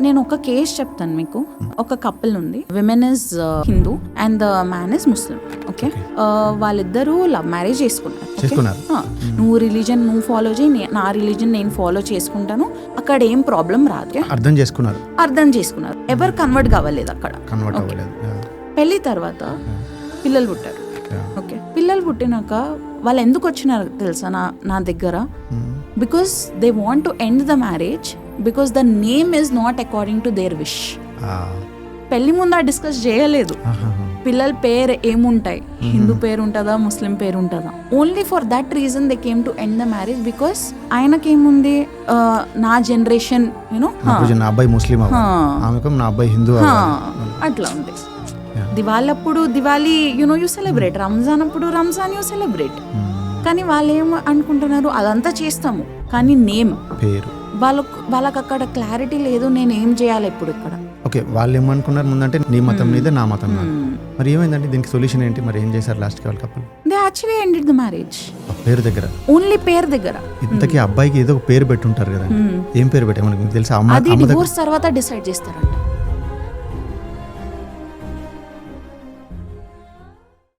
నేను ఒక కేసు చెప్తాను మీకు. ఒక కపుల్ ఉంది, women is Hindu and the man is Muslim. Okay, వాళ్ళిద్దరూ లవ్ మ్యారేజ్ చేసుకున్నారు. నువ్వు రిలీజన్ నువ్వు ఫాలో చేయి, నా రిలీజన్ నేను ఫాలో చేసుకుంటాను, అక్కడ ఏం ప్రాబ్లం రాదు. అర్థం చేసుకున్నారు. ఎవరు కన్వర్ట్ కావలేదు అక్కడ. పెళ్లి తర్వాత పిల్లలు పుట్టారు. ఓకే, పిల్లలు పుట్టినాక వాళ్ళు ఎందుకు వచ్చినారు తెలుసా నా దగ్గర? Because they want to end the marriage because the name is not according to their wish. పెళ్లి ముందు డిస్కస్ చేయలేదు పిల్లల పేరు ఏముంటాయి, హిందూ పేరు ఉంటుందా, ముస్లిం పేరు ఉంటుందా. Only for that reason they came to end the marriage. Because ఆయనకేముంది, నా జనరేషన్ యూనో అబ్బాయి ముస్లిం, నా అబ్బాయి హిందూ, అట్లా ఉంది. Diwali you know you celebrate, Ramzan అప్పుడు రంజాన్ యూ సెలబ్రేట్. కానీ వాళ్ళు ఏం అనుకుంటున్నారు, అదంతా చేస్తాము కానీ నేమ్ పేరు వాళ్ళకి అక్కడ క్లారిటీ లేదు. నేను ఏం చేయాలి ఇప్పుడు ఇక్కడ? ఓకే, వాళ్ళు ఏమనుకున్నారు ముందంటే నీ మతం మీద నా మతం. మరి ఏమైందండి దీనికి సొల్యూషన్ ఏంటి? మరి ఏం చేశారు లాస్ట్ కి వాళ్ళ couple? They actually ended the marriage. పేరు దగ్గర, ఓన్లీ పేరు దగ్గర. ఇంతకీ అబ్బాయికి ఏదో ఒక పేరు పెట్టుంటారు కదా, ఏం పేరు పెట్టే మనకు తెలుసా? అది డివోర్స్ తర్వాత డిసైడ్ చేస్తారంట.